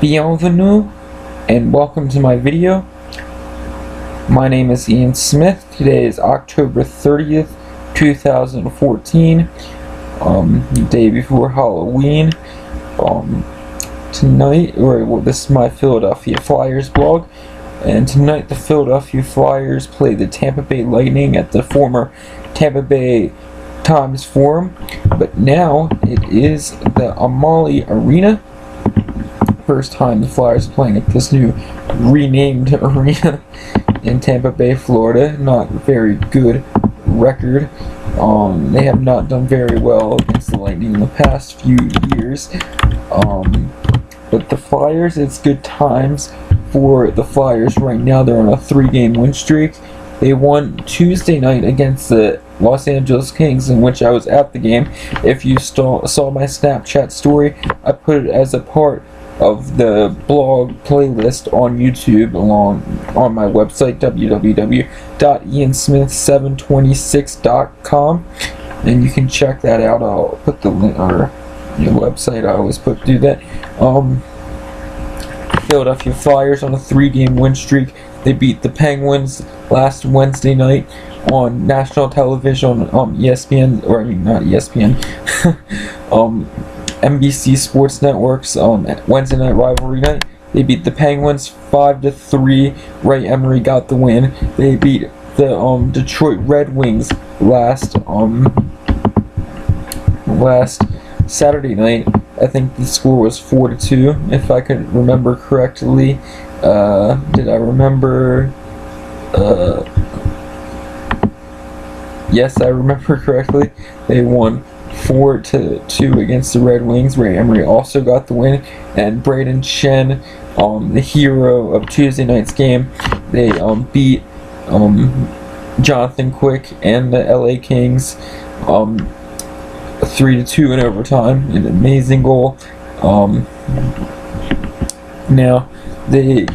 Bienvenue and welcome to my video. My name is Ian Smith. Today is October 30th, 2014, the day before Halloween. This is my Philadelphia Flyers blog, and tonight the Philadelphia Flyers play the Tampa Bay Lightning at the former Tampa Bay Times Forum, but now it is the Amalie Arena. First time the Flyers are playing at this new renamed arena in Tampa Bay, Florida. Not very good record. They have not done very well against the Lightning in the past few years. But the Flyers, it's good times for the Flyers right now. They're on a 3-game win streak. They won Tuesday night against the Los Angeles Kings, in which I was at the game. If you saw my Snapchat story, I put it as a part of the blog playlist on YouTube on my website www.iansmith726.com, and you can check that out. I'll put the link, or the website I always do that. Philadelphia Flyers on a 3-game win streak. They beat the Penguins last Wednesday night on national television, ESPN, or I mean not ESPN, NBC Sports Network's Wednesday night rivalry night. They beat the Penguins 5-3. Ray Emery got the win. They beat the Detroit Red Wings last Saturday night. I think the score was 4-2, if I can remember correctly. Did I remember? Yes, I remember correctly. They won 4-2 against the Red Wings. Ray Emery also got the win, and Braden Chen, the hero of Tuesday night's game, they beat Jonathan Quick and the LA Kings 3-2 in overtime. An amazing goal. Now they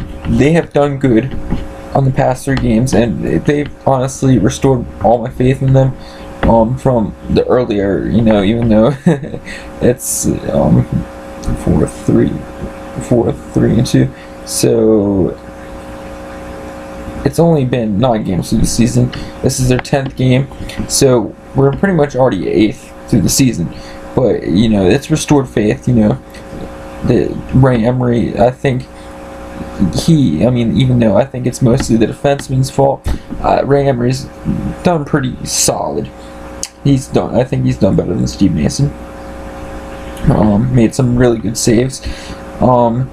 have done good on the past 3 games, and they've honestly restored all my faith in them from the earlier, even though it's 4-3-2, so it's only been 9 games through the season. This is their 10th game, so we're pretty much already 8th through the season. But it's restored faith. The Ray Emery, I think even though I think it's mostly the defenseman's fault, Ray Emery's done pretty solid. I think he's done better than Steve Mason. Made some really good saves. The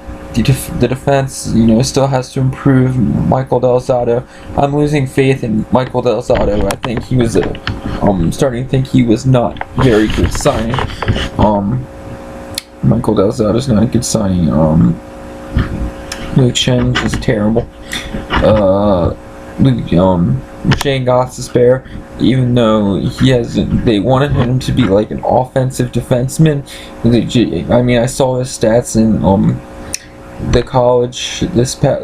defense, still has to improve. Michael Del Zotto, I'm losing faith in Michael Del Zotto. I think he was starting to think he was not very good signing. Michael Del Zotto's not a good signing. Luke Shen is terrible. Shane Gostisbehere, even though they wanted him to be like an offensive defenseman. I saw his stats in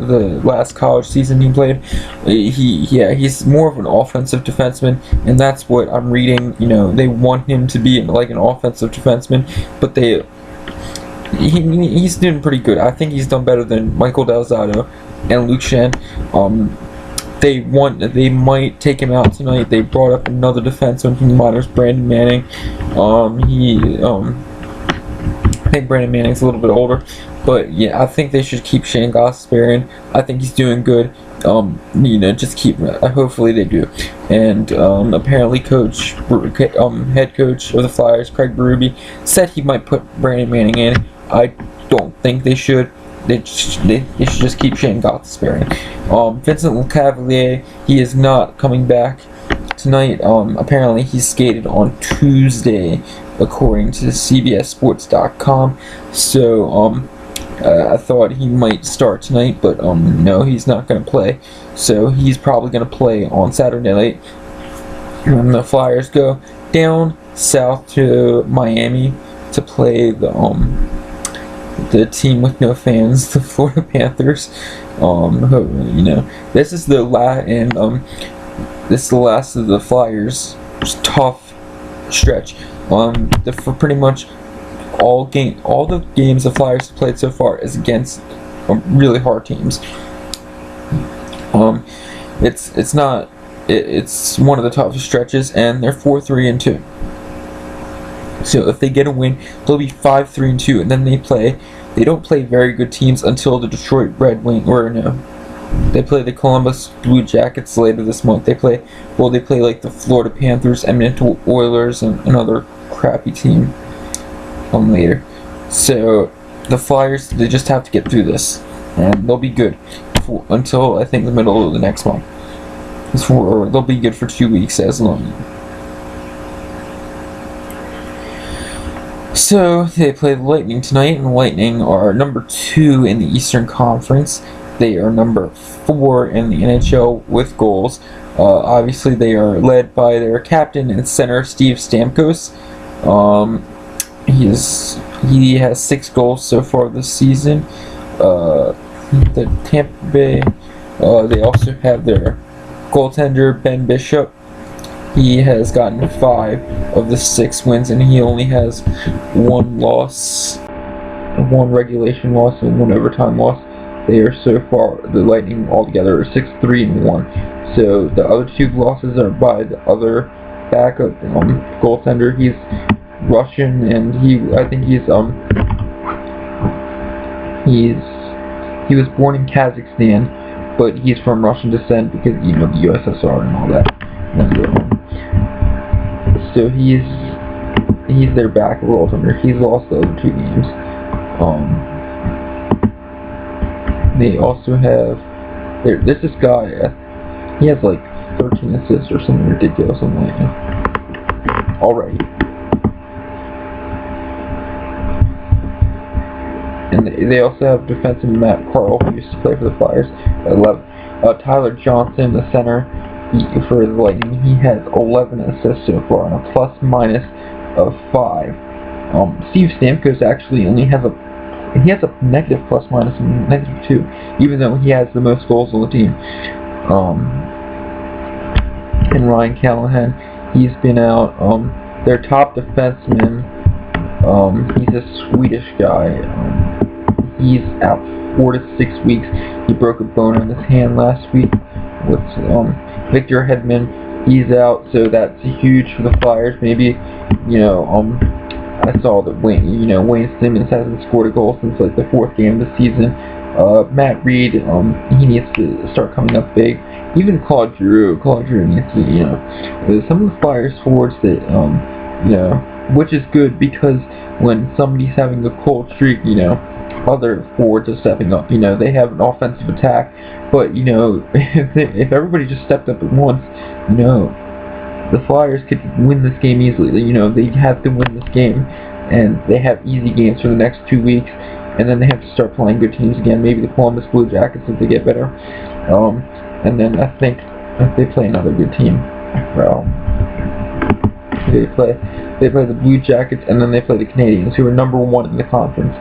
the last college season he played. He's more of an offensive defenseman, and that's what I'm reading. They want him to be like an offensive defenseman, but he's doing pretty good. I think he's done better than Michael Del Zotto and Luke Shen. They might take him out tonight. They brought up another defenseman from the minors, Brandon Manning. I think Brandon Manning's a little bit older, but yeah, I think they should keep Shane Gostisbehere in. I think he's doing good. Just keep. Hopefully they do. And apparently, head coach of the Flyers, Craig Berube, said he might put Brandon Manning in. I don't think they should. They should just keep Shane Gostisbehere in. Vincent Lecavalier, he is not coming back tonight. Apparently he skated on Tuesday, according to CBSSports.com. So I thought he might start tonight, but no, he's not going to play. So he's probably going to play on Saturday night. And the Flyers go down south to Miami to play the team with no fans, the Florida Panthers. This is the last of the Flyers' tough stretch. For pretty much all the games the Flyers have played so far is against really hard teams. It's one of the toughest stretches, and they're 4-3-2. So if they get a win, they'll be 5-3-2, and then they don't play very good teams until the Detroit Red Wings, they play the Columbus Blue Jackets later this month. They play like the Florida Panthers, Edmonton Oilers, and another crappy team later. So the Flyers, they just have to get through this, and they'll be good until I think the middle of the next month. Or they'll be good for 2 weeks as long. So they play the Lightning tonight, and the Lightning are number 2 in the Eastern Conference. They are number 4 in the NHL with goals. Obviously, they are led by their captain and center, Steve Stamkos. He has 6 goals so far this season. The Tampa Bay, they also have their goaltender, Ben Bishop. He has gotten 5 of the 6 wins, and he only has 1 loss, 1 regulation loss, and 1 overtime loss. They are so far, the Lightning altogether are 6-3-1. So the other 2 losses are by the other backup goaltender. He's Russian, and I think he was born in Kazakhstan, but he's from Russian descent because the USSR and all that. So he's their backup goaltender. He's lost the other 2 games. They also have there's this guy. He has like 13 assists or something ridiculous, something like that already. And they also have defenseman Matt Carl, who used to play for the Flyers. Tyler Johnson, the center for the Lightning, he has 11 assists so far and a plus-minus of 5. Steve Stamkos actually only has a negative plus-minus and -2, even though he has the most goals on the team. And Ryan Callahan, he's been out. Their top defenseman, he's a Swedish guy. He's out 4 to 6 weeks. He broke a bone in his hand last week. With Victor Hedman, he's out, so that's huge for the Flyers. Maybe, I saw that Wayne Simmons hasn't scored a goal since like the 4th game of the season. Matt Reed, he needs to start coming up big. Even Claude Giroux needs to, some of the Flyers forwards that, which is good because when somebody's having a cold streak, other forwards are stepping up. They have an offensive attack, but if everybody just stepped up at once, the Flyers could win this game easily. They have to win this game, and they have easy games for the next 2 weeks, and then they have to start playing good teams again. Maybe the Columbus Blue Jackets if they get better, and then I think if they play another good team, they play the Blue Jackets, and then they play the Canadiens, who are number 1 in the conference.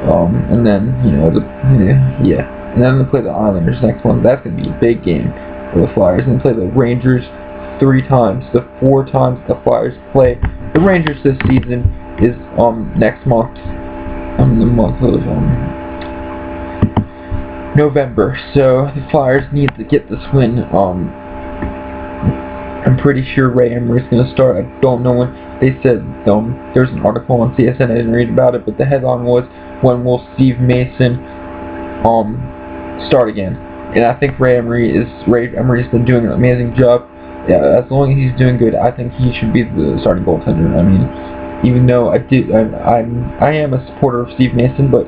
And then and then they play the Islanders next one. That's gonna be a big game for the Flyers. And they play the Rangers 3 times. The 4 times the Flyers play the Rangers this season is next month, the month of November. So the Flyers need to get this win. I'm pretty sure Ray Emery's going to start. I don't know when. They said there's an article on CSN. I didn't read about it, but the headline was, when will Steve Mason start again? And I think Ray Emery's been doing an amazing job. Yeah, as long as he's doing good, I think he should be the starting goaltender. I mean, even though I am a supporter of Steve Mason, but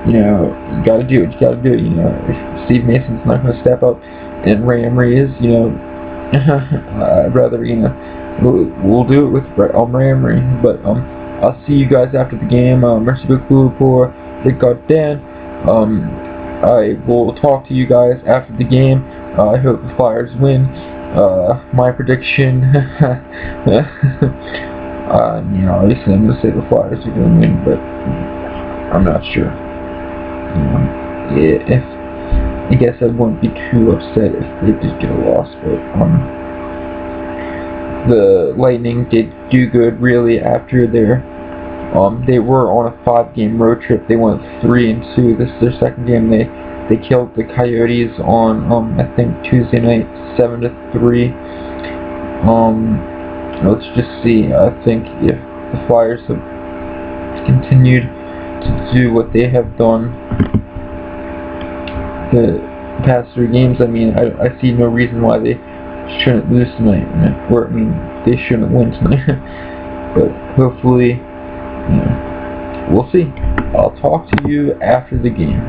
you gotta do it. You gotta do it. If Steve Mason's not going to step up, and Ray Emery is, I'd rather we'll do it with Ray Emery. But I'll see you guys after the game. Merci beaucoup pour regarder. I will talk to you guys after the game. I hope the Flyers win. My prediction, obviously I'm going to say the Flyers are going to win, but I'm not sure. I guess I wouldn't be too upset if they did get a loss, but the Lightning did do good really after their They were on a 5-game road trip. They went 3-2. This is their second game. They killed the Coyotes on I think Tuesday night, 7-3. Let's just see. I think if the Flyers have continued to do what they have done the past 3 games, I mean, I see no reason why they shouldn't lose tonight. Or, I mean, they shouldn't win tonight. But hopefully, we'll see. I'll talk to you after the game.